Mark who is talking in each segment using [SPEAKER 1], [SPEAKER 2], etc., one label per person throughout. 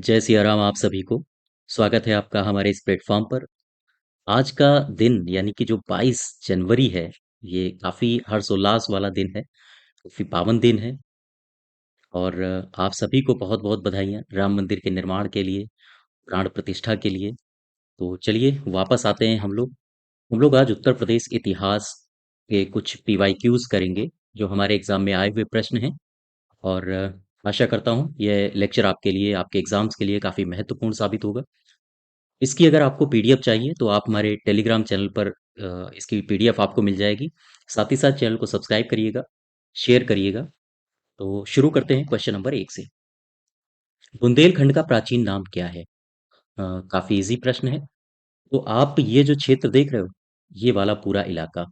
[SPEAKER 1] जय सिया राम आप सभी को। स्वागत है आपका हमारे इस प्लेटफॉर्म पर। आज का दिन यानी कि जो 22 जनवरी है, ये काफ़ी हर्षोल्लास वाला दिन है, काफ़ी पावन दिन है। और आप सभी को बहुत बहुत बधाइयाँ राम मंदिर के निर्माण के लिए, प्राण प्रतिष्ठा के लिए। तो चलिए वापस आते हैं हम लोग आज उत्तर प्रदेश इतिहास के कुछ पीवाईक्यूज करेंगे, जो हमारे एग्जाम में आए हुए प्रश्न हैं। और आशा करता हूँ यह लेक्चर आपके लिए, आपके एग्जाम्स के लिए काफ़ी महत्वपूर्ण साबित होगा। इसकी अगर आपको पीडीएफ चाहिए तो आप हमारे टेलीग्राम चैनल पर इसकी पीडीएफ आपको मिल जाएगी। साथ ही साथ चैनल को सब्सक्राइब करिएगा, शेयर करिएगा। तो शुरू करते हैं क्वेश्चन नंबर 1 से। बुंदेलखंड का प्राचीन नाम क्या है? काफी इजी प्रश्न है। तो आप ये जो क्षेत्र देख रहे हो, ये वाला पूरा इलाका,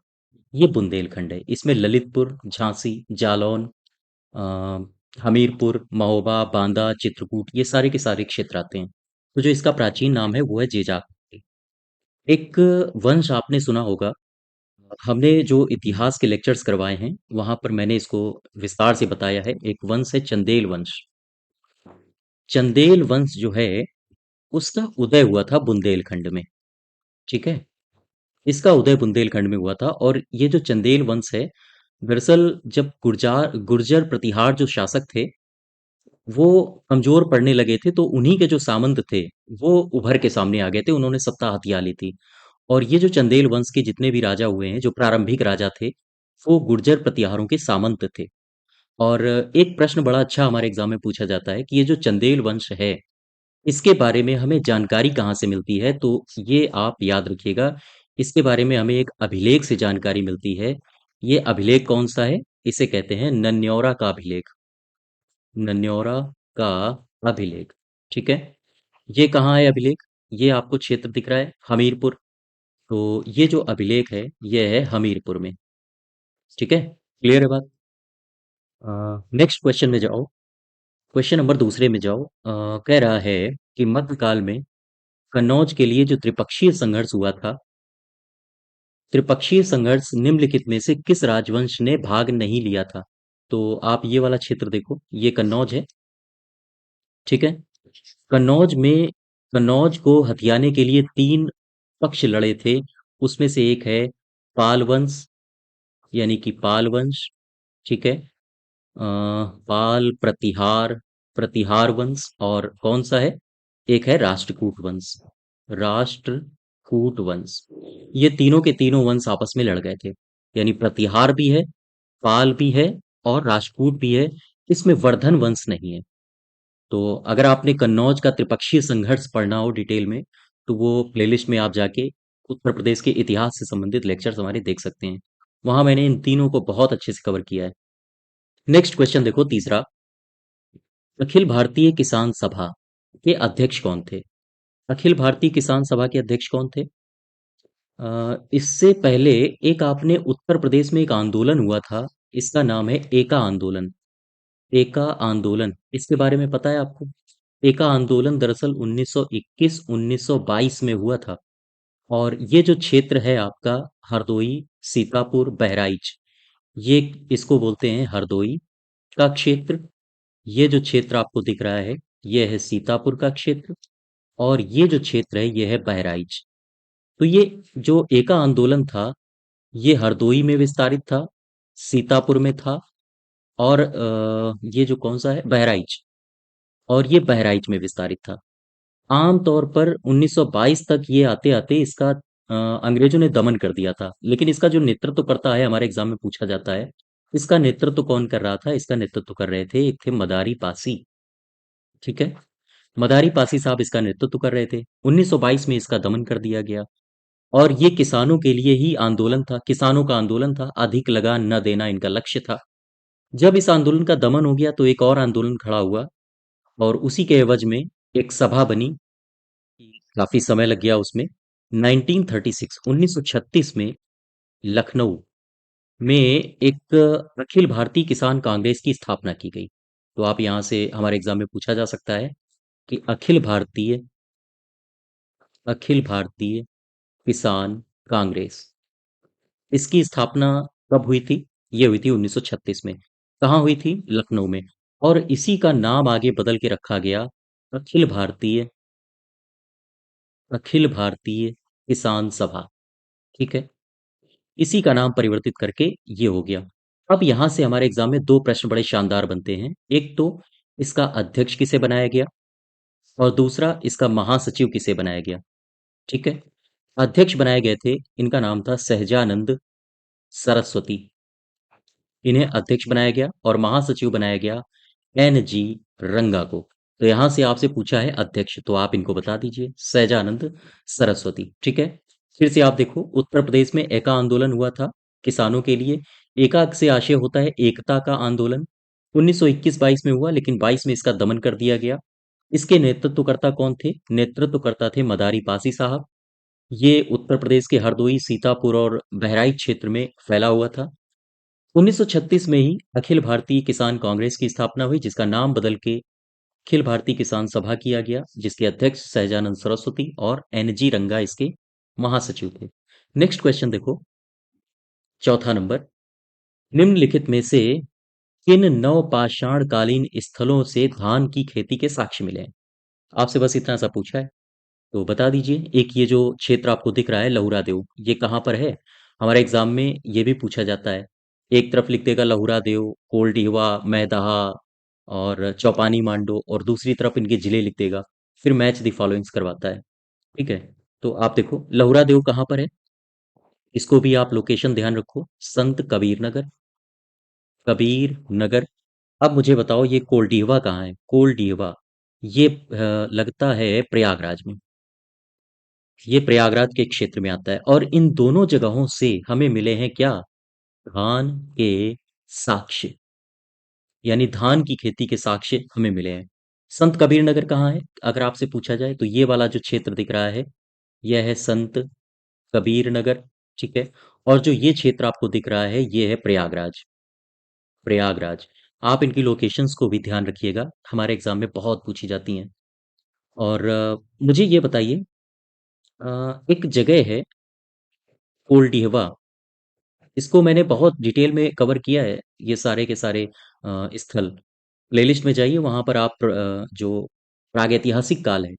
[SPEAKER 1] ये बुंदेलखंड है। इसमें ललितपुर, झांसी, जालौन, हमीरपुर, महोबा, बांदा, चित्रकूट, ये सारे के सारे क्षेत्र आते हैं। तो जो इसका प्राचीन नाम है वो है जेजाक। एक वंश आपने सुना होगा। हमने जो इतिहास के लेक्चर्स करवाए हैं वहां पर मैंने इसको विस्तार से बताया है। एक वंश है चंदेल वंश। चंदेल वंश जो है उसका उदय हुआ था बुंदेलखंड में। ठीक है, इसका उदय बुंदेलखंड में हुआ था। और ये जो चंदेल वंश है, दरअसल जब गुर्जर गुर्जर प्रतिहार जो शासक थे वो कमजोर पड़ने लगे थे, तो उन्हीं के जो सामंत थे वो उभर के सामने आ गए थे। उन्होंने सत्ता हथिया ली थी। और ये जो चंदेल वंश के जितने भी राजा हुए हैं, जो प्रारंभिक राजा थे, वो गुर्जर प्रतिहारों के सामंत थे। और एक प्रश्न बड़ा अच्छा हमारे एग्जाम में पूछा जाता है कि ये जो चंदेल वंश है, इसके बारे में हमें जानकारी कहाँ से मिलती है? तो ये आप याद रखिएगा, इसके बारे में हमें एक अभिलेख से जानकारी मिलती है। ये अभिलेख कौन सा है? इसे कहते हैं नन्यौरा का अभिलेख। नन्यौरा का अभिलेख। ठीक है, ये कहाँ है अभिलेख? ये आपको क्षेत्र दिख रहा है हमीरपुर। तो ये जो अभिलेख है ये है हमीरपुर में। ठीक है, क्लियर है बात? नेक्स्ट क्वेश्चन में जाओ। क्वेश्चन नंबर दूसरे में जाओ। कह रहा है कि मध्यकाल में कन्नौज के लिए जो त्रिपक्षीय संघर्ष हुआ था, त्रिपक्षीय संघर्ष निम्नलिखित में से किस राजवंश ने भाग नहीं लिया था? तो आप ये वाला क्षेत्र देखो, ये कन्नौज है। ठीक है, कन्नौज में, कन्नौज को हथियाने के लिए तीन पक्ष लड़े थे। उसमें से एक है पाल वंश, यानी कि पाल वंश। ठीक है, पाल प्रतिहार, प्रतिहार वंश। और कौन सा है? एक है राष्ट्रकूट वंश, राष्ट्रकूट वंश। ये तीनों के तीनों वंश आपस में लड़ गए थे। यानी प्रतिहार भी है, पाल भी है, और राष्ट्रकूट भी है। इसमें वर्धन वंश नहीं है। तो अगर आपने कन्नौज का त्रिपक्षीय संघर्ष पढ़ना हो डिटेल में, तो वो प्लेलिस्ट में आप जाके उत्तर प्रदेश के इतिहास से संबंधित लेक्चर्स हमारे देख सकते हैं। वहां मैंने इन तीनों को बहुत अच्छे से कवर किया है। नेक्स्ट क्वेश्चन देखो, तीसरा। अखिल भारतीय किसान सभा के अध्यक्ष कौन थे? अखिल भारतीय किसान सभा के अध्यक्ष कौन थे? इससे पहले एक आपने उत्तर प्रदेश में एक आंदोलन हुआ था, इसका नाम है एका आंदोलन। एका आंदोलन, इसके बारे में पता है आपको? एका आंदोलन दरअसल 1921-1922 में हुआ था। और ये जो क्षेत्र है आपका, हरदोई, सीतापुर, बहराइच, ये इसको बोलते हैं हरदोई का क्षेत्र। ये जो क्षेत्र आपको दिख रहा है, ये है सीतापुर का क्षेत्र। और ये जो क्षेत्र है ये है बहराइच। तो ये जो एका आंदोलन था, ये हरदोई में विस्तारित था, सीतापुर में था, और ये जो कौन सा है, बहराइच, और ये बहराइच में विस्तारित था। आम तौर पर 1922 तक ये आते आते इसका अंग्रेजों ने दमन कर दिया था। लेकिन इसका जो नेतृत्व करता है, हमारे एग्जाम में पूछा जाता है, इसका नेतृत्व कौन कर रहा था? इसका नेतृत्व कर रहे थे, एक थे मदारी पासी। ठीक है, मदारी पासी साहब इसका नेतृत्व कर रहे थे। 1922 में इसका दमन कर दिया गया। और ये किसानों के लिए ही आंदोलन था, किसानों का आंदोलन था, अधिक लगान न देना इनका लक्ष्य था। जब इस आंदोलन का दमन हो गया तो एक और आंदोलन खड़ा हुआ, और उसी के एवज में एक सभा बनी। काफी समय लग गया उसमें। 1936 1936 में लखनऊ में एक अखिल भारतीय किसान कांग्रेस की स्थापना की गई। तो आप यहाँ से हमारे एग्जाम में पूछा जा सकता है कि अखिल भारतीय किसान कांग्रेस, इसकी स्थापना कब हुई थी? ये हुई थी 1936 में। कहाँ हुई थी? लखनऊ में। और इसी का नाम आगे बदल के रखा गया अखिल भारतीय अखिल भारतीय किसान सभा। ठीक है, इसी का नाम परिवर्तित करके ये हो गया। अब यहां से हमारे एग्जाम में दो प्रश्न बड़े शानदार बनते हैं। एक तो इसका अध्यक्ष किसे बनाया गया, और दूसरा इसका महासचिव किसे बनाया गया। ठीक है, अध्यक्ष बनाए गए थे, इनका नाम था सहजानंद सरस्वती। इन्हें अध्यक्ष बनाया गया और महासचिव बनाया गया एन जी रंगा को। तो यहां से आपसे पूछा है अध्यक्ष, तो आप इनको बता दीजिए, सहजानंद सरस्वती। ठीक है, फिर से आप देखो, उत्तर प्रदेश में एका आंदोलन हुआ था किसानों के लिए। एका से आशय होता है एकता का आंदोलन। 1921-22 में हुआ, लेकिन 22 में इसका दमन कर दिया गया। इसके नेतृत्वकर्ता कौन थे? नेतृत्वकर्ता थे मदारी पासी साहब। ये उत्तर प्रदेश के हरदोई, सीतापुर और बहराइच क्षेत्र में फैला हुआ था। 1936 में ही अखिल भारतीय किसान कांग्रेस की स्थापना हुई, जिसका नाम बदल के अखिल भारतीय किसान सभा किया गया, जिसके अध्यक्ष सहजानंद सरस्वती और एनजी रंगा इसके महासचिव थे। नेक्स्ट क्वेश्चन देखो, चौथा नंबर। निम्नलिखित में से किन नवपाषाण कालीन स्थलों से धान की खेती के साक्ष्य मिले हैं? आपसे बस इतना सा पूछा है, तो बता दीजिए। एक ये जो क्षेत्र आपको दिख रहा है लहुरा देव, ये कहाँ पर है? हमारे एग्जाम में ये भी पूछा जाता है। एक तरफ लिख देगा लहुरा देव, कोल्डिहवा, मैदाहा और चौपानी मांडो, और दूसरी तरफ इनके जिले लिख देगा। फिर मैच द फॉलोइंग्स करवाता है। ठीक है, तो आप देखो लहुरा देव कहाँ पर है, इसको भी आप लोकेशन ध्यान रखो, संत कबीर नगर। कबीर नगर। अब मुझे बताओ ये कोल्डिहवा कहाँ है? कोल्डिहवा ये लगता है प्रयागराज में। ये प्रयागराज के क्षेत्र में आता है, और इन दोनों जगहों से हमें मिले हैं क्या? धान के साक्ष्य, यानी धान की खेती के साक्ष्य हमें मिले हैं। संत कबीर नगर कहाँ है अगर आपसे पूछा जाए, तो ये वाला जो क्षेत्र दिख रहा है, यह है संत कबीर नगर। ठीक है, और जो ये क्षेत्र आपको दिख रहा है, ये है प्रयागराज। प्रयागराज। आप इनकी लोकेशंस को भी ध्यान रखिएगा, हमारे एग्जाम में बहुत पूछी जाती हैं। और मुझे ये बताइए, एक जगह है कोल्डिहवा, इसको मैंने बहुत डिटेल में कवर किया है, ये सारे के सारे स्थल। प्लेलिस्ट में जाइए, वहां पर आप जो प्रागैतिहासिक काल है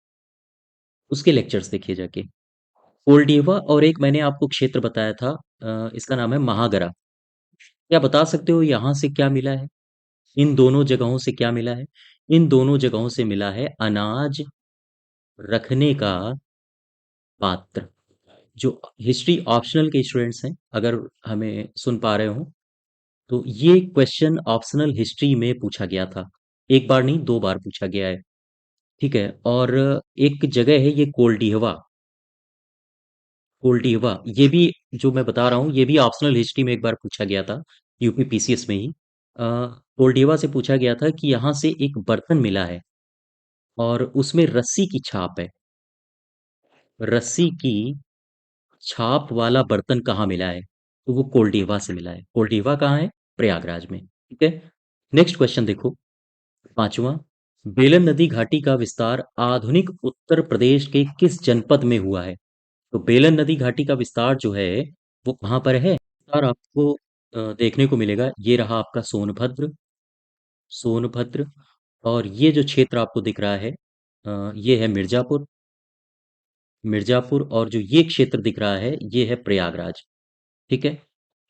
[SPEAKER 1] उसके लेक्चर्स देखिए जाके। कोल्डिवा, और एक मैंने आपको क्षेत्र बताया था, इसका नाम है महागरा। क्या बता सकते हो यहाँ से क्या मिला है? इन दोनों जगहों से क्या मिला है? इन दोनों जगहों से मिला है अनाज रखने का पात्र। जो हिस्ट्री ऑप्शनल के स्टूडेंट्स हैं, अगर हमें सुन पा रहे हो, तो ये क्वेश्चन ऑप्शनल हिस्ट्री में पूछा गया था। एक बार नहीं, दो बार पूछा गया है। ठीक है, और एक जगह है ये कोल्डिहवा। कोल्डिहवा ये भी, जो मैं बता रहा हूँ, ये भी ऑप्शनल हिस्ट्री में एक बार पूछा गया था, यूपी पीसीएस में ही। कोल्डिहवा से पूछा गया था कि यहाँ से एक बर्तन मिला है और उसमें रस्सी की छाप है। रस्सी की छाप वाला बर्तन कहाँ मिला है? तो वो कोल्डिहवा से मिला है। कोल्डिहवा कहाँ है? प्रयागराज में। ठीक है, नेक्स्ट क्वेश्चन देखो, पांचवा। बेलन नदी घाटी का विस्तार आधुनिक उत्तर प्रदेश के किस जनपद में हुआ है? तो बेलन नदी घाटी का विस्तार जो है, वो कहाँ पर है? विस्तार आपको देखने को मिलेगा, ये रहा आपका सोनभद्र। सोनभद्र। और ये जो क्षेत्र आपको दिख रहा है, ये है मिर्जापुर। मिर्जापुर, और जो ये क्षेत्र दिख रहा है, ये है प्रयागराज। ठीक है,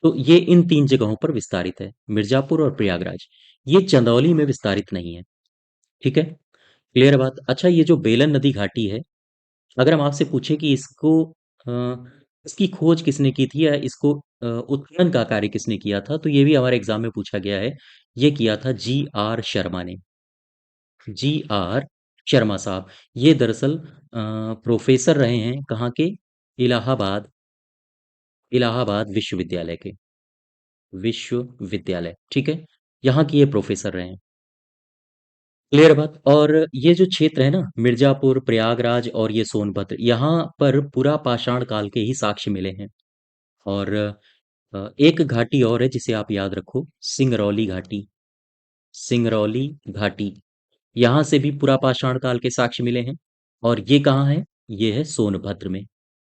[SPEAKER 1] तो ये इन तीन जगहों पर विस्तारित है, मिर्जापुर और प्रयागराज। ये चंदौली में विस्तारित नहीं है। ठीक है, क्लियर है बात? अच्छा, ये जो बेलन नदी घाटी है, अगर हम आपसे पूछे कि इसको इसकी खोज किसने की थी, या इसको उत्खनन का कार्य किसने किया था, तो ये भी हमारे एग्जाम में पूछा गया है। ये किया था जी आर शर्मा ने। जी आर शर्मा साहब। ये दरअसल प्रोफेसर रहे हैं कहाँ के? इलाहाबाद। इलाहाबाद विश्वविद्यालय के। विश्वविद्यालय, ठीक है, यहाँ की ये प्रोफेसर रहे हैं। क्लियर बात? और ये जो क्षेत्र है ना, मिर्जापुर, प्रयागराज और ये सोनभद्र, यहाँ पर पुरा पाषाण काल के ही साक्ष्य मिले हैं। और एक घाटी और है जिसे आप याद रखो, सिंगरौली घाटी। सिंगरौली घाटी, यहाँ से भी पुरा पाषाण काल के साक्ष्य मिले हैं। और ये कहाँ है? ये है सोनभद्र में।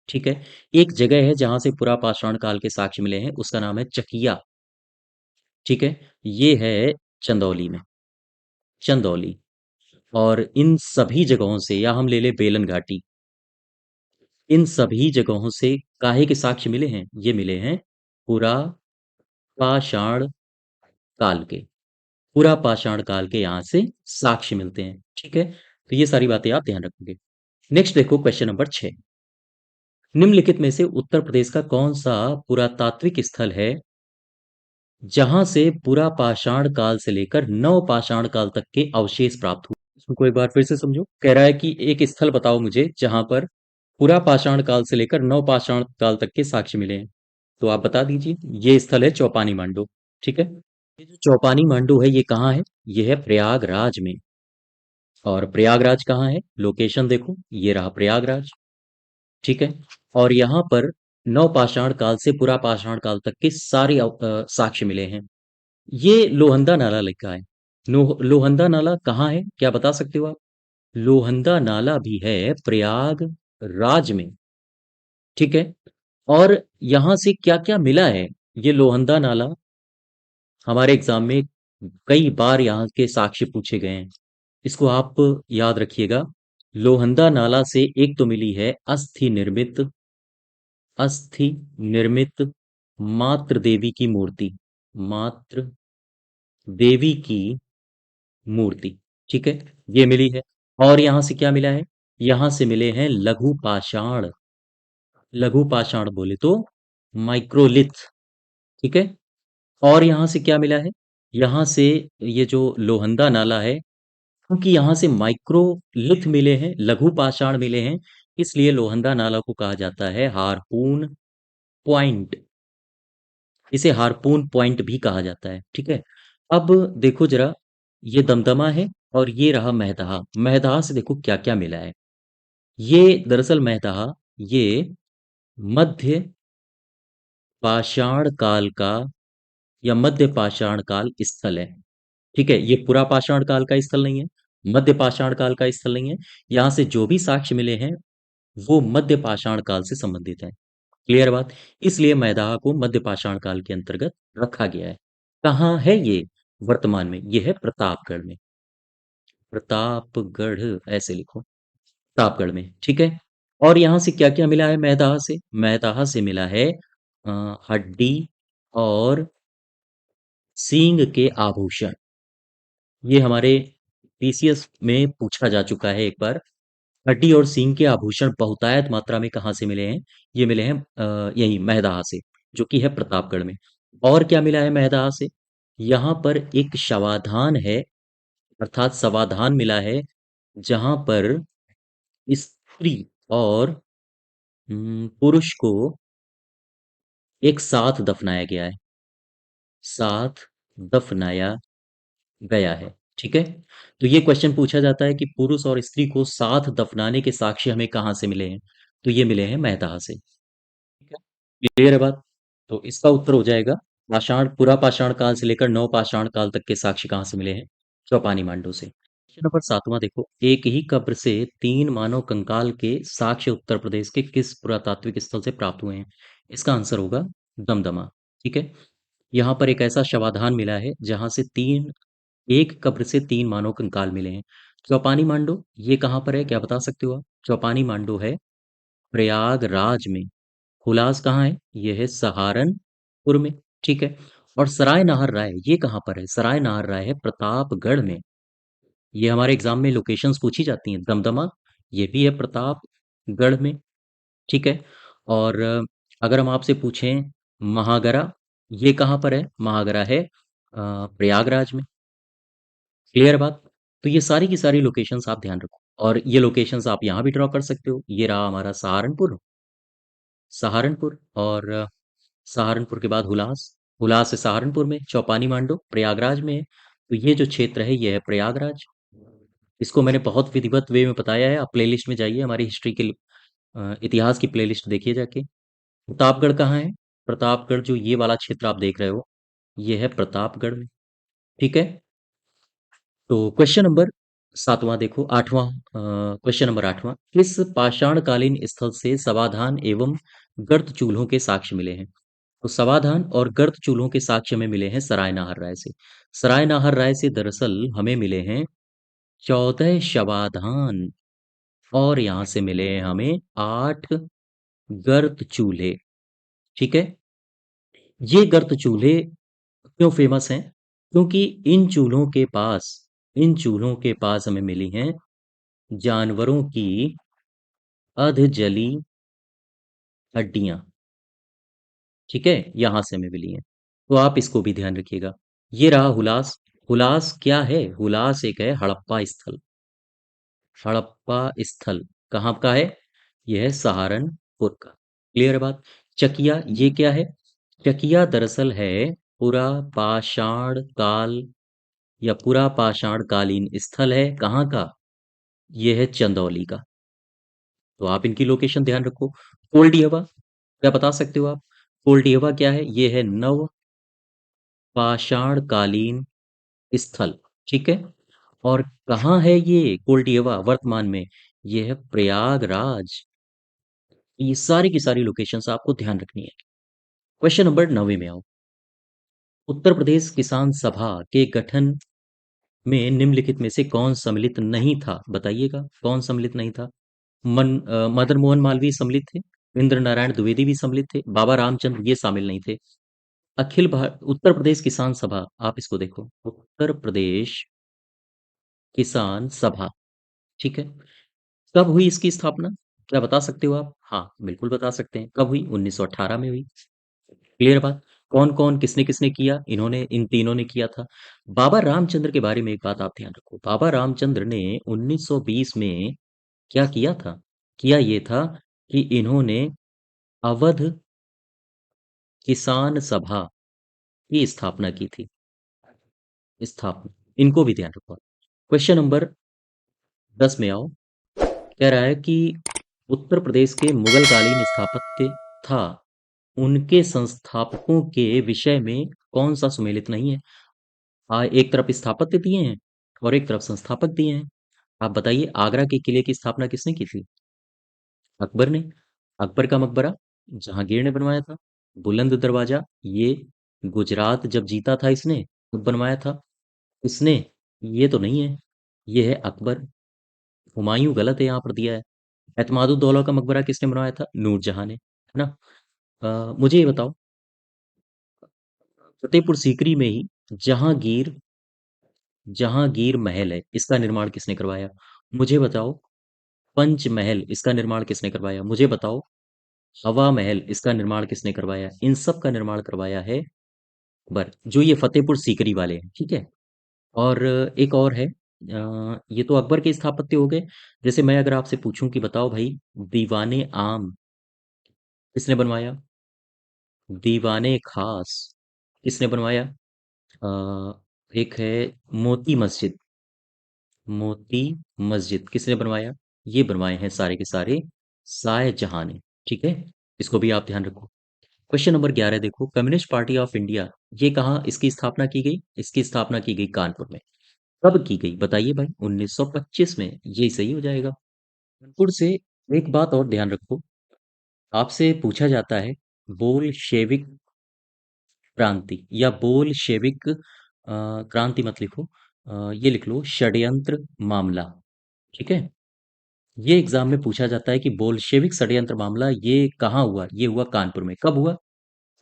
[SPEAKER 1] ठीक है, एक जगह है जहां से पुरा पाषाण काल के साक्ष्य मिले हैं, उसका नाम है चकिया। ठीक है, ये है चंदौली में। चंदौली। और इन सभी जगहों से, या हम ले लें बेलन घाटी, इन सभी जगहों से काहे के साक्ष्य मिले हैं? ये मिले हैं पुरापाषाण काल के। पुरापाषाण काल के यहाँ से साक्ष्य मिलते हैं। ठीक है? तो ये सारी बातें आप ध्यान रखोगे। नेक्स्ट देखो क्वेश्चन नंबर 6। निम्नलिखित में से उत्तर प्रदेश का कौन सा पुरातात्विक स्थल है जहां से पुरापाषाण काल से लेकर नवपाषाण काल तक के अवशेष प्राप्त हुए? इसको एक बार फिर से समझो। कह रहा है कि एक स्थल बताओ मुझे जहां पर पुरापाषाण काल से लेकर नवपाषाण काल तक के साक्ष्य मिले हैं। तो आप बता दीजिए। ये स्थल है चौपानी मांडू। ठीक है? ये जो चौपानी मांडू है ये कहाँ है? ये है प्रयागराज में। और प्रयागराज कहाँ है? लोकेशन देखो, ये रहा प्रयागराज। ठीक है? और यहाँ पर नवपाषाण काल से पुरापाषाण काल तक के सारे साक्ष्य मिले हैं। ये लोहंदा नाला लिखा है। लोहंदा नाला कहाँ है? क्या बता सकते हो आप? लोहंदा नाला भी है प्रयागराज में। ठीक है? और यहाँ से क्या-क्या मिला है? ये लोहंदा नाला हमारे एग्जाम में कई बार यहाँ के साक्ष्य पूछे गए हैं। इसको आप याद रखिएगा। लोहंदा नाला से एक तो मिली है अस्थि निर्मित मात्र देवी की मूर्ति। मात्र देवी की मूर्ति। ठीक है? ये मिली है। और यहाँ से क्या मिला है? यहाँ से मिले हैं लघु पाषाण। लघु पाषाण बोले तो माइक्रोलिथ। ठीक है? और यहाँ से क्या मिला है? यहाँ से ये जो लोहंदा नाला है, क्योंकि यहाँ से माइक्रोलिथ मिले हैं, लघु पाषाण मिले हैं, इसलिए लोहंदा नाला को कहा जाता है हारपून पॉइंट। इसे हारपून पॉइंट भी कहा जाता है। ठीक है? अब देखो जरा, ये दमदमा है और ये रहा मैदहा। मैदहा से देखो क्या क्या मिला है। ये दरअसल मैदहा, ये मध्य पाषाण काल का या मध्य पाषाण काल स्थल है। ठीक है? ये पूरा पाषाण काल का स्थल नहीं है, मध्य पाषाण काल का स्थल नहीं है। यहाँ से जो भी साक्ष्य मिले हैं वो मध्य पाषाण काल से संबंधित है। क्लियर बात? इसलिए मैदाह को मध्य पाषाण काल के अंतर्गत रखा गया है। कहाँ है ये? वर्तमान में ये है प्रतापगढ़ में। प्रतापगढ़ ऐसे लिखो, प्रतापगढ़ में। ठीक है? और यहाँ से क्या क्या मिला है मैदाह से? मैदाह से मिला है हड्डी और सींग के आभूषण। ये हमारे पीसीएस में पूछा जा चुका है एक बार। हड्डी और सींग के आभूषण बहुतायत मात्रा में कहाँ से मिले हैं? ये मिले हैं यही महदाह से, जो कि है प्रतापगढ़ में। और क्या मिला है महदाह से? यहाँ पर एक शवाधान है, अर्थात समाधान मिला है, जहां पर स्त्री और पुरुष को एक साथ दफनाया गया है। साथ दफनाया गया है। ठीक है? तो ये क्वेश्चन पूछा जाता है कि पुरुष और स्त्री को साथ दफनाने के साक्ष्य हमें कहाँ से मिले हैं? तो ये मिले हैं मैदाह से। ठीक है? क्लियर है बात? तो इसका उत्तर हो जाएगा पाषाण, पुरा पाषाण काल से लेकर नव पाषाण काल तक के साक्ष्य कहाँ से मिले हैं? चौपानी मांडू से। क्वेश्चन नंबर 7वां देखो। एक ही कब्र से 3 मानव कंकाल के साक्ष्य उत्तर प्रदेश के किस पुरातात्विक स्थल से प्राप्त हुए हैं? इसका आंसर होगा दमदमा। ठीक है? यहाँ पर एक ऐसा शवाधान मिला है जहां से तीन एक कब्र से 3 मानव कंकाल मिले हैं। चौपानी मांडू ये कहाँ पर है? क्या बता सकते हो आप? चौपानी मांडू है प्रयागराज में। हुलास कहाँ है? ये है सहारनपुर में। ठीक है? और सराय नाहर राय ये कहाँ पर है? सराय नाहर राय है प्रतापगढ़ में। ये हमारे एग्जाम में लोकेशंस पूछी जाती हैं। दमदमा ये भी है प्रतापगढ़ में। ठीक है? और अगर हम आपसे पूछें महागरा ये कहाँ पर है? महागरा है प्रयागराज में। क्लियर बात? तो ये सारी की सारी लोकेशंस आप ध्यान रखो, और ये लोकेशंस आप यहाँ भी ड्रॉ कर सकते हो। ये रहा हमारा सहारनपुर। सहारनपुर और सहारनपुर के बाद हुलास। हुलास से सहारनपुर में। चौपानी मांडो प्रयागराज में है। तो ये जो क्षेत्र है ये है प्रयागराज। इसको मैंने बहुत विधिवत वे में बताया है। आप प्लेलिस्ट में जाइए, हमारी हिस्ट्री के इतिहास की प्लेलिस्ट देखिए जाके। प्रतापगढ़ कहाँ है? प्रतापगढ़ जो ये वाला क्षेत्र आप देख रहे हो ये है प्रतापगढ़ में। ठीक है? तो क्वेश्चन नंबर 7वां देखो, 8वां क्वेश्चन नंबर 8वां। किस पाषाणकालीन स्थल से समाधान एवं गर्त चूल्हों के साक्ष्य मिले हैं? तो समाधान और गर्त चूल्हों के साक्ष्य में मिले हैं सराय नाहर राय से। सराय नाहर राय से दरअसल हमें मिले हैं 14 शवाधान, और यहां से मिले हमें 8 गर्त चूल्हे। ठीक है। ये गर्त चूल्हे क्यों फेमस हैं? क्योंकि इन चूल्हों के पास हमें मिली हैं जानवरों की अध जली हड्डियां। ठीक है, यहां से हमें मिली हैं। तो आप इसको भी ध्यान रखिएगा। ये रहा हुलास। हुलास क्या है? हुलास एक है हड़प्पा स्थल। हड़प्पा स्थल कहाँ का है? यह है सहारनपुर का। क्लियर है बात? चकिया ये क्या है? चकिया दरअसल है पुरा पाषाण काल या पुरा पाषाण कालीन स्थल है। कहाँ का? यह है चंदौली का। तो आप इनकी लोकेशन ध्यान रखो। कोल्डिहवा क्या बता सकते हो आप? कोल्डिहवा क्या है? यह है नव पाषाण कालीन स्थल। ठीक है। और कहाँ है ये कोल्डिहवा वर्तमान में? ये है प्रयागराज। ये सारी की सारी लोकेशंस आपको ध्यान रखनी है। क्वेश्चन नंबर 9 में आओ। उत्तर प्रदेश किसान सभा के गठन में निम्नलिखित में से कौन सम्मिलित नहीं था? बताइएगा कौन सम्मिलित नहीं था? मदन मोहन मालवीय सम्मिलित थे। इंद्र नारायण द्विवेदी भी सम्मिलित थे। बाबा रामचंद्र ये शामिल नहीं थे। उत्तर प्रदेश किसान सभा, आप इसको देखो, उत्तर प्रदेश किसान सभा। ठीक है। कब हुई इसकी स्थापना? क्या बता सकते हो आप? हाँ बिल्कुल बता सकते हैं। कब हुई? 1918 में हुई। क्लियर बात? कौन कौन किसने किसने किया? इन्होंने, इन तीनों ने किया था। बाबा रामचंद्र के बारे में एक बात आप ध्यान रखो। बाबा रामचंद्र ने 1920 में क्या किया था? किया ये था कि इन्होंने अवध किसान सभा की स्थापना की थी। स्थापना, इनको भी ध्यान रखो। क्वेश्चन नंबर 10 में आओ। कह रहा है कि उत्तर प्रदेश के मुगल कालीन स्थापत्य था, उनके संस्थापकों के विषय में कौन सा सुमेलित नहीं है? एक तरफ स्थापत्य दिए हैं और एक तरफ संस्थापक दिए हैं। आप बताइए आगरा के किले की स्थापना किसने की थी? अकबर ने। अकबर का मकबरा जहांगीर ने बनवाया था। बुलंद दरवाजा ये गुजरात जब जीता था इसने तब बनवाया था। इसने, ये तो नहीं है, ये है अकबर। हुमायूं गलत है, यहाँ पर दिया है। एतमादुद्दौला का मकबरा किसने बनवाया था? नूरजहां ने, है ना? मुझे ये बताओ, फतेहपुर सीकरी में ही जहांगीर जहांगीर महल है, इसका निर्माण किसने करवाया? मुझे बताओ। पंचमहल, इसका निर्माण किसने करवाया? मुझे बताओ। हवा महल, इसका निर्माण किसने करवाया? इन सब का निर्माण करवाया है अकबर, जो ये फतेहपुर सीकरी वाले हैं। ठीक है। और एक और है, ये तो अकबर के स्थापत्य हो गए। जैसे मैं अगर आपसे पूछूं कि बताओ भाई, दीवाने आम किसने बनवाया? दीवाने खास किसने बनवाया? एक है मोती मस्जिद। मोती मस्जिद किसने बनवाया? ये बनवाए हैं सारे के सारे शाहजहां ने। ठीक है। इसको भी आप ध्यान रखो। क्वेश्चन नंबर 11 देखो। कम्युनिस्ट पार्टी ऑफ इंडिया, ये कहाँ इसकी स्थापना की गई? इसकी स्थापना की गई कानपुर में। कब की गई बताइए भाई? 1925 में। ये सही हो जाएगा। कानपुर से। एक बात और ध्यान रखो, आपसे पूछा जाता है बोल्शेविक क्रांति या बोल्शेविक क्रांति मत लिखो, ये लिख लो षड्यंत्र मामला। ठीक है। ये एग्जाम में पूछा जाता है कि बोल्शेविक षड्यंत्र मामला ये कहाँ हुआ? ये हुआ कानपुर में। कब हुआ?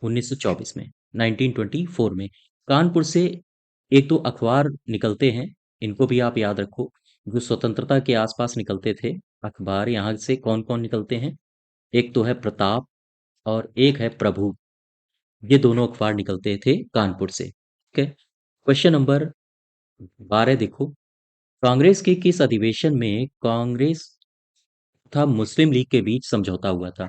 [SPEAKER 1] 1924 में, 1924 में। कानपुर से एक दो अखबार निकलते हैं, इनको भी आप याद रखो, जो स्वतंत्रता के आसपास निकलते थे। अखबार यहाँ से कौन कौन निकलते हैं? एक तो है प्रताप और एक है प्रभु। ये दोनों अखबार निकलते थे कानपुर से। ठीक है। क्वेश्चन नंबर 12 देखो। कांग्रेस के किस अधिवेशन में कांग्रेस तथा मुस्लिम लीग के बीच समझौता हुआ था?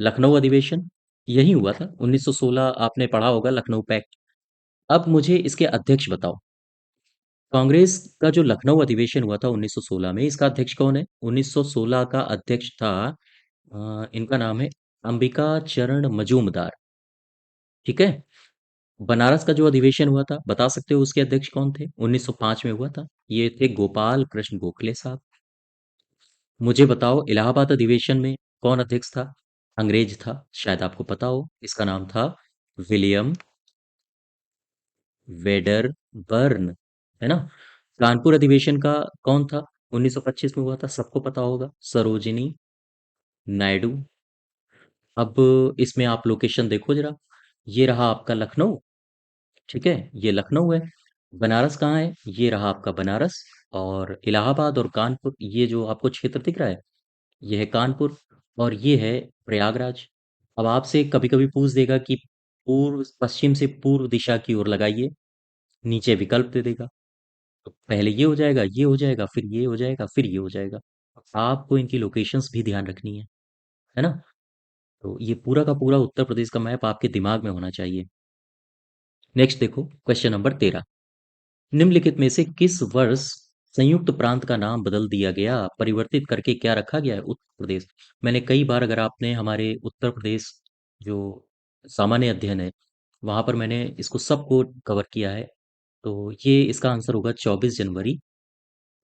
[SPEAKER 1] लखनऊ अधिवेशन, यही हुआ था 1916। आपने पढ़ा होगा लखनऊ पैक्ट। अब मुझे इसके अध्यक्ष बताओ। कांग्रेस का जो लखनऊ अधिवेशन हुआ था 1916 में, इसका अध्यक्ष कौन है? 1916 का अध्यक्ष था, इनका नाम है अंबिका चरण मजूमदार। ठीक है। बनारस का जो अधिवेशन हुआ था, बता सकते हो उसके अध्यक्ष कौन थे? 1905 में हुआ था, ये थे गोपाल कृष्ण गोखले साहब। मुझे बताओ इलाहाबाद अधिवेशन में कौन अध्यक्ष था? अंग्रेज था, शायद आपको पता हो, इसका नाम था विलियम वेडर बर्न, है ना? कानपुर अधिवेशन का कौन था? 1925 में हुआ था, सबको पता होगा, सरोजिनी नायडू। अब इसमें आप लोकेशन देखो जरा, ये रहा आपका लखनऊ, ठीक है, ये लखनऊ है। बनारस कहाँ है? ये रहा आपका बनारस। और इलाहाबाद और कानपुर, ये जो आपको क्षेत्र दिख रहा है, ये है कानपुर। और ये है प्रयागराज। अब आपसे कभी कभी पूछ देगा कि पूर्व पश्चिम से पूर्व दिशा की ओर लगाइए, नीचे विकल्प दे देगा। तो पहले ये हो जाएगा, ये हो जाएगा, फिर ये हो जाएगा, फिर ये हो जाएगा। आपको इनकी लोकेशंस भी ध्यान रखनी है ना? तो ये पूरा का पूरा उत्तर प्रदेश का मैप आपके दिमाग में होना चाहिए। नेक्स्ट देखो, क्वेश्चन नंबर 13। निम्नलिखित में से किस वर्ष संयुक्त प्रांत का नाम बदल दिया गया, परिवर्तित करके क्या रखा गया है? उत्तर प्रदेश। मैंने कई बार, अगर आपने हमारे उत्तर प्रदेश जो सामान्य अध्ययन है, वहां पर मैंने इसको सबको कवर किया है। तो ये इसका आंसर होगा 24 जनवरी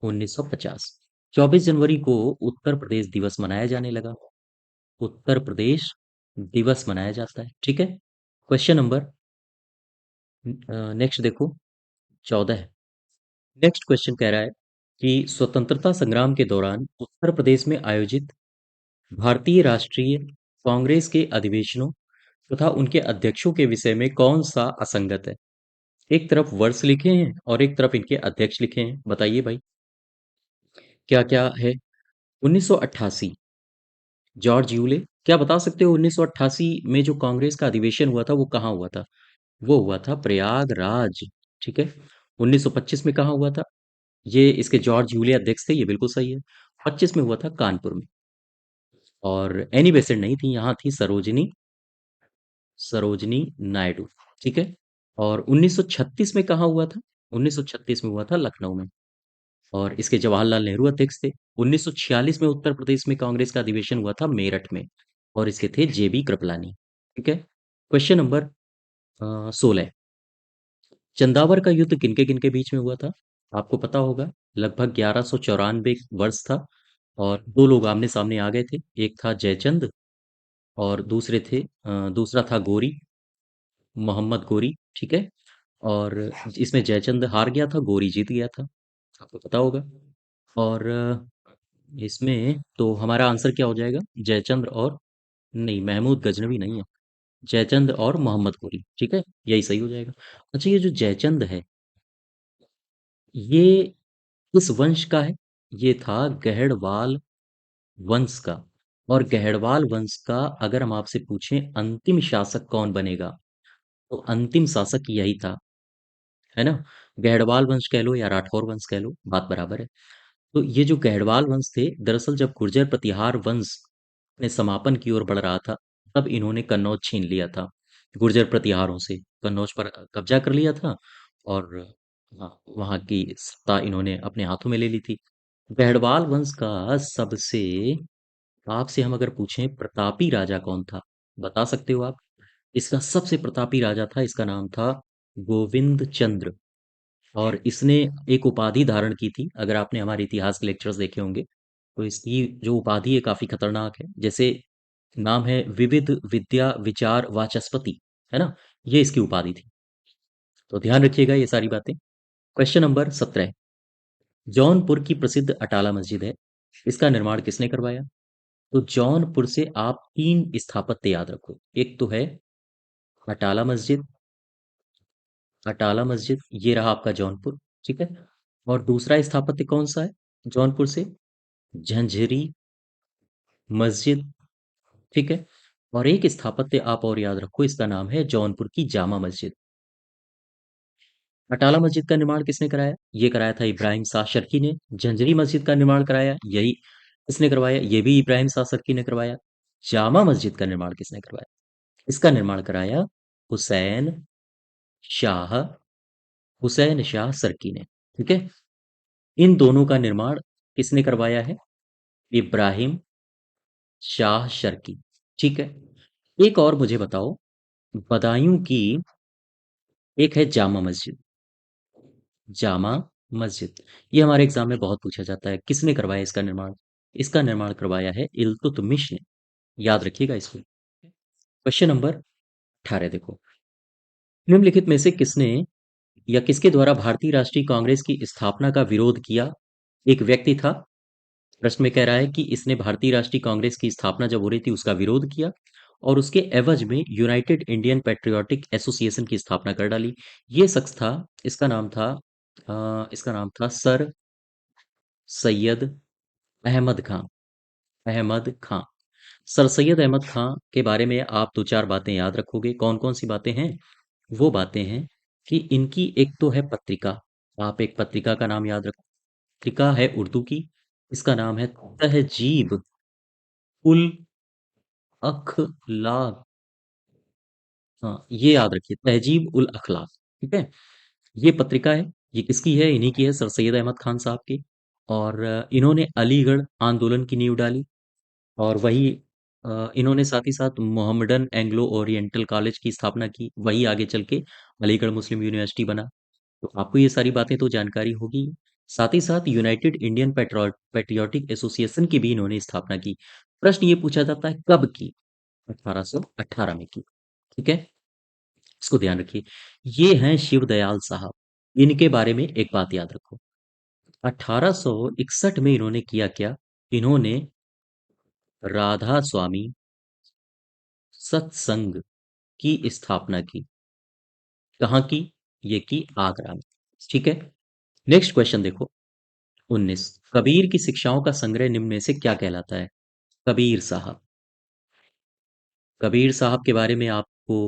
[SPEAKER 1] 1950। 24 जनवरी को उत्तर प्रदेश दिवस मनाया जाने लगा। उत्तर प्रदेश दिवस मनाया जाता है, ठीक है। क्वेश्चन नंबर नेक्स्ट देखो, 14। नेक्स्ट क्वेश्चन कह रहा है कि स्वतंत्रता संग्राम के दौरान उत्तर प्रदेश में आयोजित भारतीय राष्ट्रीय कांग्रेस के अधिवेशनों तथा उनके अध्यक्षों के विषय में कौन सा असंगत है? एक तरफ वर्ष लिखे हैं और एक तरफ इनके अध्यक्ष लिखे हैं, बताइए भाई, क्या क्या है? 1988, जॉर्ज यूले। क्या बता सकते हो 1988 में जो कांग्रेस का अधिवेशन हुआ था वो कहाँ हुआ था? वो हुआ था प्रयागराज, ठीक है। 1925 में कहाँ हुआ था? ये इसके जॉर्ज यूले अध्यक्ष थे, ये बिल्कुल सही है। 25 में हुआ था कानपुर में। और एनी बेसेंट नहीं थी, यहाँ थी सरोजिनी सरोजिनी नायडू, ठीक है। और 1936 में कहाँ हुआ था? 1936 में हुआ था लखनऊ में। और इसके जवाहरलाल नेहरू अध्यक्ष थे। 1946 में उत्तर प्रदेश में कांग्रेस का अधिवेशन हुआ था मेरठ में, और इसके थे जेबी कृपलानी, ठीक है। Question number 16। चंदावर का युद्ध किनके किनके बीच में हुआ था? आपको पता होगा, लगभग 1194 वर्ष था। और दो लोग आमने सामने आ गए थे, एक था जयचंद और दूसरा था गोरी, मोहम्मद गोरी, ठीक है। और इसमें जयचंद हार गया था, गोरी जीत गया था, आपको पता होगा। और इसमें तो हमारा आंसर क्या हो जाएगा? जयचंद और, नहीं, महमूद गजनवी नहीं है, जयचंद और मोहम्मद गोरी, ठीक है, यही सही हो जाएगा। अच्छा, ये जो जयचंद है, ये किस वंश का है? ये था गहड़वाल वंश का। और गहड़वाल वंश का अगर हम आपसे पूछें अंतिम शासक कौन बनेगा, तो अंतिम शासक यही था, है ना। गहड़वाल वंश कह लो या राठौर वंश कह लो, बात बराबर है। तो ये जो गहड़वाल वंश थे, दरअसल जब गुर्जर प्रतिहार वंश अपने समापन की ओर बढ़ रहा था, तब इन्होंने कन्नौज छीन लिया था। गुर्जर प्रतिहारों से कन्नौज पर कब्जा कर लिया था। और हाँ, वहाँ की सत्ता इन्होंने अपने हाथों में ले ली थी। गहड़वाल वंश का सबसे, आपसे हम अगर पूछें प्रतापी राजा कौन था, बता सकते हो आप? इसका सबसे प्रतापी राजा था, इसका नाम था गोविंद चंद्र। और इसने एक उपाधि धारण की थी, अगर आपने हमारे इतिहास के लेक्चर्स देखे होंगे, तो इसकी जो उपाधि है काफी खतरनाक है। जैसे नाम है विविध विद्या विचार वाचस्पति, है ना, ये इसकी उपाधि थी। तो ध्यान रखिएगा ये सारी बातें। Question number 17। जौनपुर की प्रसिद्ध अटाला मस्जिद है, इसका निर्माण किसने करवाया? तो जौनपुर से आप तीन स्थापत्य याद रखो, एक तो है अटाला मस्जिद, अटाला मस्जिद, ये रहा आपका जौनपुर, ठीक है। और दूसरा स्थापत्य कौन सा है जौनपुर से? झंझरी मस्जिद, ठीक है। और एक स्थापत्य आप और याद रखो, इसका नाम है जौनपुर की जामा मस्जिद। अटाला मस्जिद का निर्माण किसने कराया? ये कराया था इब्राहिम शाह शर्की ने। झंझरी मस्जिद का निर्माण कराया, यही किसने करवाया? ये भी इब्राहिम शाह शर्की ने करवाया। जामा मस्जिद का निर्माण किसने करवाया? इसका निर्माण कराया हुसैन शाह हुसैन शाह सर्की ने, ठीक है। इन दोनों का निर्माण किसने करवाया है? इब्राहिम शाह शर्की, ठीक है। एक और मुझे बताओ, बदायूं की एक है जामा मस्जिद, जामा मस्जिद, ये हमारे एग्जाम में बहुत पूछा जाता है, किसने करवाया इसका निर्माण? इसका निर्माण करवाया है इल्तुतमिश ने, याद रखिएगा इसको। क्वेश्चन नंबर 18 देखो, निम्नलिखित में से किसने या किसके द्वारा भारतीय राष्ट्रीय कांग्रेस की स्थापना का विरोध किया? एक व्यक्ति था। प्रश्न में कह रहा है कि इसने भारतीय राष्ट्रीय कांग्रेस की स्थापना जब हो रही थी उसका विरोध किया और उसके एवज में यूनाइटेड इंडियन पेट्रियोटिक एसोसिएशन की स्थापना कर डाली। ये शख्स था, इसका नाम था सर सैयद अहमद खां। अहमद खां। सर सैयद अहमद खां के बारे में आप दो चार बातें याद रखोगे। कौन कौन सी बातें हैं? वो बातें हैं कि इनकी एक तो है पत्रिका। आप एक पत्रिका का नाम याद रखो। पत्रिका है उर्दू की। इसका नाम है तहजीब उल अखलाक। हाँ, ये याद रखिए, तहजीब उल अखलाक। ठीक है। ये पत्रिका है, ये किसकी है? इन्हीं की है, सर सैयद अहमद खान साहब की। और इन्होंने अलीगढ़ आंदोलन की नींव डाली। और वही इन्होंने साथ ही साथ मोहम्मडन एंग्लो ओरिएंटल कॉलेज की स्थापना की। वही आगे चल के अलीगढ़ मुस्लिम यूनिवर्सिटी बना। तो आपको ये सारी बातें तो जानकारी होगी। साथ ही साथ यूनाइटेड इंडियन पेट्रियोटिक एसोसिएशन की भी इन्होंने स्थापना की। प्रश्न ये पूछा जाता है कब की? 1818 में की। ठीक है, इसको ध्यान रखिए। ये हैं शिव दयाल साहब। इनके बारे में एक बात याद रखो। 1861 में इन्होंने किया क्या? इन्होंने राधा स्वामी सत्संग की स्थापना की। कहाँ की? ये की आगरा में। ठीक है। नेक्स्ट क्वेश्चन देखो। 19, कबीर की शिक्षाओं का संग्रह निम्न में से क्या कहलाता है? कबीर साहब। कबीर साहब के बारे में आपको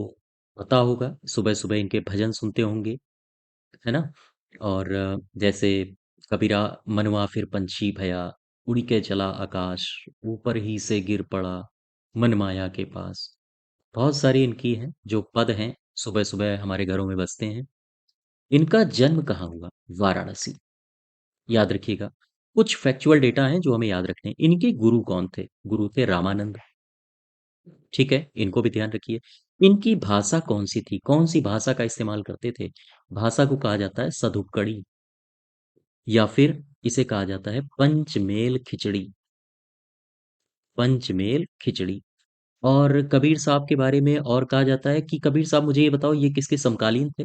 [SPEAKER 1] पता होगा, सुबह सुबह इनके भजन सुनते होंगे, है ना? और जैसे कबीरा मनवा फिर पंछी भया, उड़ के चला आकाश, ऊपर ही से गिर पड़ा, मन माया के पास। बहुत सारी इनकी हैं जो पद हैं, सुबह सुबह हमारे घरों में बजते हैं। इनका जन्म कहाँ हुआ? वाराणसी। याद रखिएगा। कुछ फैक्चुअल डेटा हैं जो हमें याद रखने हैं। इनके गुरु कौन थे? गुरु थे रामानंद। ठीक है, इनको भी ध्यान रखिए। इनकी भाषा कौन सी थी? कौन सी भाषा का इस्तेमाल करते थे? भाषा को कहा जाता है सधुक्कड़ी, या फिर इसे कहा जाता है पंचमेल खिचड़ी। पंचमेल खिचड़ी। और कबीर साहब के बारे में और कहा जाता है कि कबीर साहब, मुझे ये बताओ, ये किसके समकालीन थे?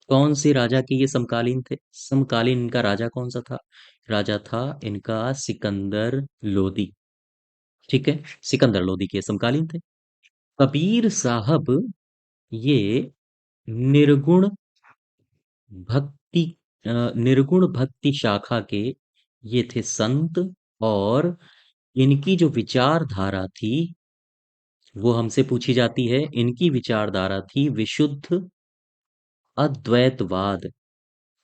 [SPEAKER 1] कौन से राजा के ये समकालीन थे? समकालीन इनका राजा कौन सा था? राजा था इनका सिकंदर लोदी। ठीक है, सिकंदर लोदी के समकालीन थे। कबीर साहब ये निर्गुण भक्ति निर्गुण भक्ति शाखा के ये थे संत। और इनकी जो विचारधारा थी वो हमसे पूछी जाती है। इनकी विचारधारा थी विशुद्ध अद्वैतवाद।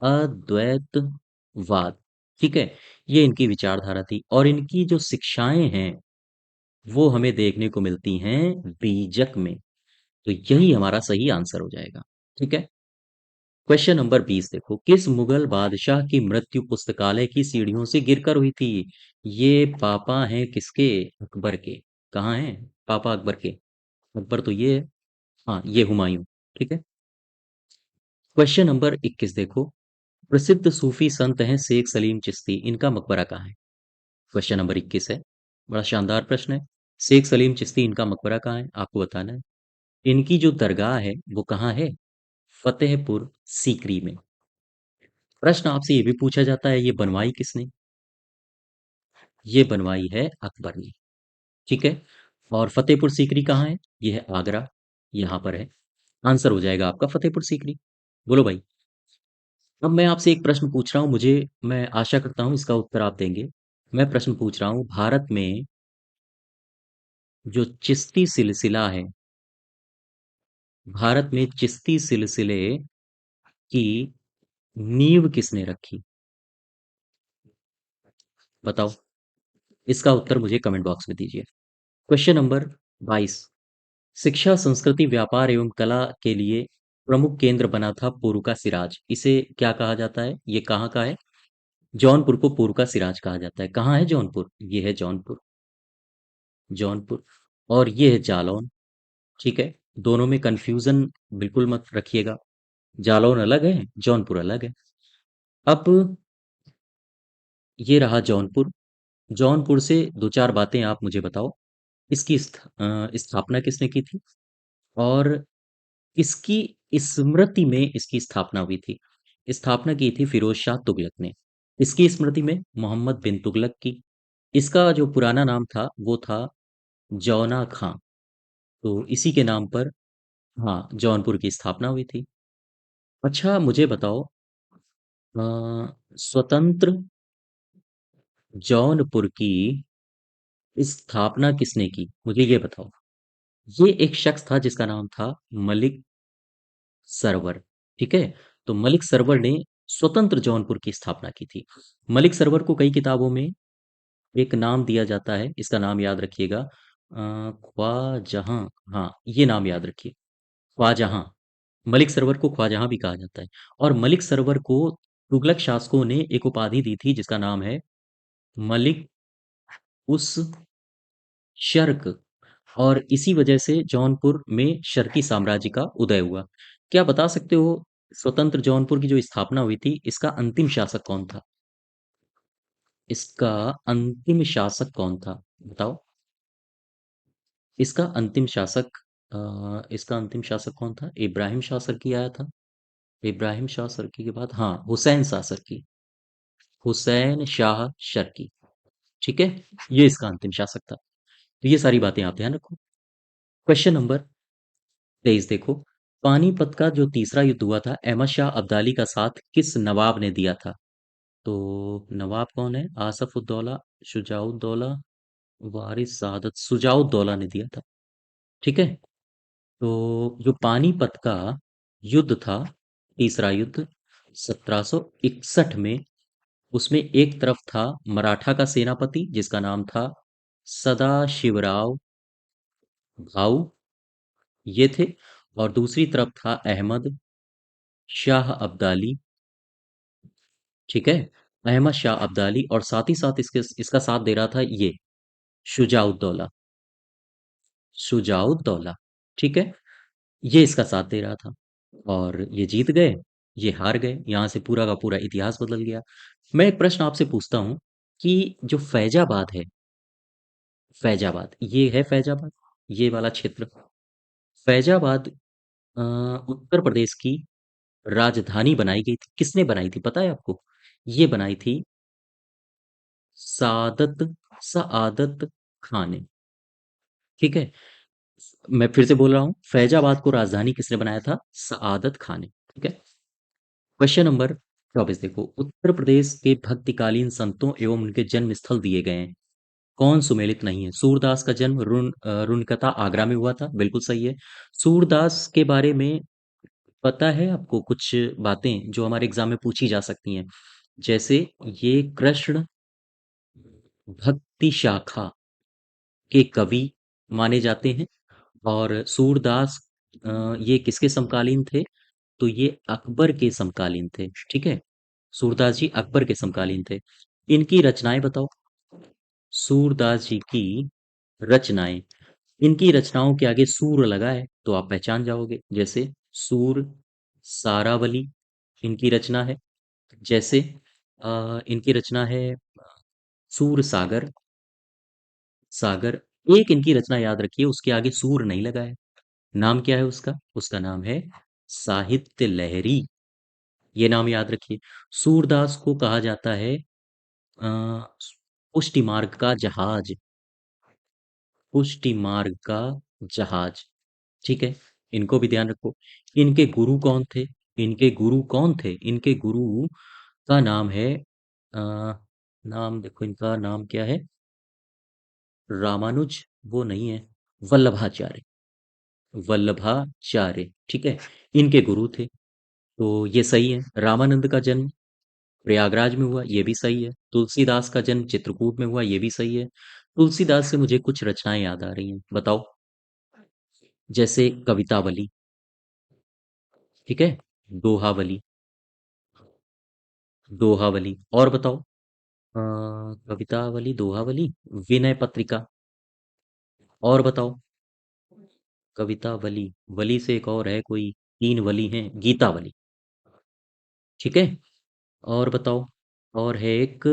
[SPEAKER 1] अद्वैतवाद। ठीक है, ये इनकी विचारधारा थी। और इनकी जो शिक्षाएं हैं वो हमें देखने को मिलती हैं बीजक में। तो यही हमारा सही आंसर हो जाएगा। ठीक है। क्वेश्चन नंबर 20 देखो। किस मुगल बादशाह की मृत्यु पुस्तकालय की सीढ़ियों से गिरकर हुई थी? ये पापा हैं किसके? अकबर के। कहाँ हैं पापा अकबर के? अकबर तो ये है। हाँ, ये हुमायूं। ठीक है। क्वेश्चन नंबर 21 देखो। प्रसिद्ध सूफी संत हैं शेख सलीम चिश्ती, इनका मकबरा कहाँ है? क्वेश्चन नंबर 21 है। बड़ा शानदार प्रश्न है। शेख सलीम चिश्ती, इनका मकबरा कहाँ है? आपको बताना है। इनकी जो दरगाह है वो कहाँ है? फतेहपुर सीकरी में। प्रश्न आपसे ये भी पूछा जाता है, ये बनवाई किसने? ये बनवाई है अकबर ने। ठीक है। और फतेहपुर सीकरी कहाँ है? ये है आगरा। यहाँ पर है। आंसर हो जाएगा आपका फतेहपुर सीकरी। बोलो भाई। अब मैं आपसे एक प्रश्न पूछ रहा हूँ, मैं आशा करता हूँ इसका उत्तर आप देंगे। मैं प्रश्न पूछ रहा हूँ, भारत में जो चिश्ती सिलसिला है, भारत में चिश्ती सिलसिले की नींव किसने रखी? बताओ। इसका उत्तर मुझे कमेंट बॉक्स में दीजिए। Question number 22। शिक्षा संस्कृति व्यापार एवं कला के लिए प्रमुख केंद्र बना था पोरू का सिराज। इसे क्या कहा जाता है? ये कहाँ का है? जौनपुर को पोरू का सिराज कहा जाता है। कहाँ है जौनपुर? ये है जौनपुर। जौनपुर। और ये है जालौन। ठीक है। दोनों में कंफ्यूजन बिल्कुल मत रखिएगा। जालौन अलग है, जौनपुर अलग है। अब ये रहा जौनपुर। जौनपुर से दो चार बातें आप मुझे बताओ। इसकी स्थापना किसने की थी? और इसकी स्मृति में इसकी स्थापना हुई थी। स्थापना की थी फिरोज शाह तुगलक ने। इसकी स्मृति में मोहम्मद बिन तुगलक की। इसका जो पुराना नाम था वो था जौना खां। तो इसी के नाम पर हाँ जौनपुर की स्थापना हुई थी। अच्छा मुझे बताओ, अ, स्वतंत्र जौनपुर की स्थापना किसने की, मुझे ये बताओ। ये एक शख्स था जिसका नाम था मलिक सरवर। ठीक है। तो मलिक सरवर ने स्वतंत्र जौनपुर की स्थापना की थी। मलिक सरवर को कई किताबों में एक नाम दिया जाता है, इसका नाम याद रखिएगा, ख्वाजहां। हाँ ये नाम याद रखिए, ख्वाजहां। मलिक सरवर को ख्वाजहां भी कहा जाता है। और मलिक सरवर को तुगलक शासकों ने एक उपाधि दी थी जिसका नाम है मलिक उस शर्क। और इसी वजह से जौनपुर में शर्की साम्राज्य का उदय हुआ। क्या बता सकते हो, स्वतंत्र जौनपुर की जो स्थापना हुई थी इसका अंतिम शासक कौन था? इसका अंतिम शासक कौन था, बताओ। इसका अंतिम शासक इसका अंतिम शासक कौन था? इब्राहिम शाह सरकी आया था। इब्राहिम शाह सरकी के बाद हाँ हुसैन शाह सरकी। हुसैन शाह शर्की। ठीक है। ये इसका अंतिम शासक था। तो ये सारी बातें आप ध्यान रखो। क्वेश्चन नंबर 23 देखो। पानीपत का जो तीसरा युद्ध हुआ था अहमद शाह अब्दाली का साथ किस नवाब ने दिया था? तो नवाब कौन है? आसफ उद्दौला, शुजाउद्दौला, वारिस सादत। शुजाउद्दौला ने दिया था। ठीक है। तो जो पानीपत का युद्ध था, तीसरा युद्ध 1761 में, उसमें एक तरफ था मराठा का सेनापति जिसका नाम था सदाशिवराव भाऊ, ये थे। और दूसरी तरफ था अहमद शाह अब्दाली। ठीक है। अहमद शाह अब्दाली, और साथ ही साथ इसके इसका साथ दे रहा था ये शुजाउद्दौला। शुजाउद्दौला। ठीक है। ये इसका साथ दे रहा था। और ये जीत गए, ये हार गए, यहां से पूरा का पूरा इतिहास बदल गया। मैं एक प्रश्न आपसे पूछता हूं कि जो फैजाबाद है, फैजाबाद ये है फैजाबाद, ये वाला क्षेत्र, फैजाबाद उत्तर प्रदेश की राजधानी बनाई गई थी, किसने बनाई थी पता है आपको? ये बनाई थी सादत सआदत खान ने। ठीक है। मैं फिर से बोल रहा हूँ, फैजाबाद को राजधानी किसने बनाया था? सआदत खान ने। ठीक है। क्वेश्चन नंबर 24 देखो। उत्तर प्रदेश के भक्तिकालीन संतों एवं उनके जन्म स्थल दिए गए हैं, कौन सुमेलित नहीं है? सूरदास का जन्म रुनकता आगरा में हुआ था, बिल्कुल सही है। सूरदास के बारे में पता है आपको कुछ बातें जो हमारे एग्जाम में पूछी जा सकती हैं? जैसे ये कृष्ण भक्ति शाखा के कवि माने जाते हैं। और सूरदास ये किसके समकालीन थे? तो ये अकबर के समकालीन थे। ठीक है। सूरदास जी अकबर के समकालीन थे। इनकी रचनाएं बताओ। सूरदास जी की रचनाएं, इनकी रचनाओं के आगे सूर लगा है तो आप पहचान जाओगे। जैसे सूर सारावली इनकी रचना है। जैसे इनकी रचना है सूर सागर। सागर एक इनकी रचना याद रखिए, उसके आगे सूर नहीं लगा है। नाम क्या है उसका? उसका नाम है साहित्य लहरी। ये नाम याद रखिए। सूरदास को कहा जाता है पुष्टि मार्ग का जहाज। पुष्टि मार्ग का जहाज। ठीक है। इनको भी ध्यान रखो। इनके गुरु कौन थे? इनके गुरु कौन थे? इनके गुरु का नाम है नाम देखो, इनका नाम क्या है? रामानुज वो नहीं है, वल्लभाचार्य। वल्लभाचार्य। ठीक है। इनके गुरु थे। तो ये सही है। रामानंद का जन्म प्रयागराज में हुआ, ये भी सही है। तुलसीदास का जन्म चित्रकूट में हुआ, ये भी सही है। तुलसीदास से मुझे कुछ रचनाएं याद आ रही हैं, बताओ। जैसे कवितावली। ठीक है। दोहावली। दोहावली और बताओ। कवितावली, दोहावली, विनय पत्रिका। और बताओ। कवितावली, वली से एक और है कोई, तीन वली हैं, गीतावली। ठीक है। और बताओ। और है एक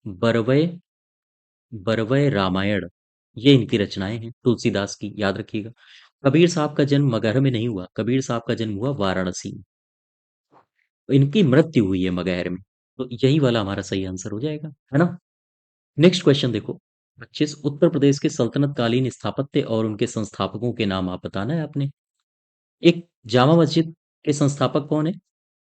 [SPEAKER 1] बरवय, बरवय रामायण। ये इनकी रचनाएं हैं तुलसीदास की, याद रखिएगा। कबीर साहब का जन्म मगहर में नहीं हुआ, कबीर साहब का जन्म हुआ वाराणसी में। इनकी मृत्यु हुई है मगहर में। तो यही वाला हमारा सही आंसर हो जाएगा, है ना? नेक्स्ट क्वेश्चन देखो। 25 उत्तर प्रदेश के सल्तनत कालीन स्थापत्य और उनके संस्थापकों के नाम आप बताना है आपने। एक, जामा मस्जिद के संस्थापक कौन है?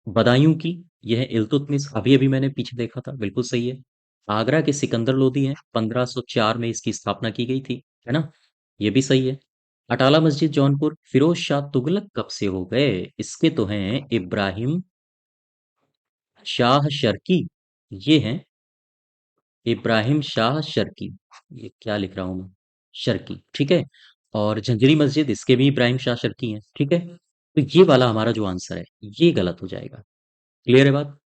[SPEAKER 1] बदायूं की, यह है इल्तुतमिश, अभी अभी मैंने पीछे देखा था, बिल्कुल सही है। आगरा के सिकंदर लोदी हैं, 1504 में इसकी स्थापना की गई थी, है ना? ये भी सही है। अटाला मस्जिद जौनपुर, फिरोज शाह तुगलक कब से हो गए? इसके तो हैं इब्राहिम शाह शर्की। ये हैं इब्राहिम शाह शर्की। ये क्या लिख रहा हूं मैं? शर्की, ठीक है। और झंझरी मस्जिद, इसके भी इब्राहिम शाह शर्की हैं, ठीक है। तो ये वाला हमारा जो आंसर है, ये गलत हो जाएगा। क्लियर है बात?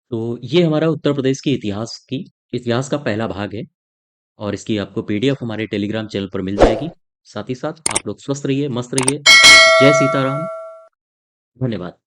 [SPEAKER 1] तो ये हमारा उत्तर प्रदेश की इतिहास का पहला भाग है। और इसकी आपको पीडीएफ हमारे टेलीग्राम चैनल पर मिल जाएगी। साथ ही साथ आप लोग स्वस्थ रहिए, मस्त रहिए। जय सीताराम। धन्यवाद।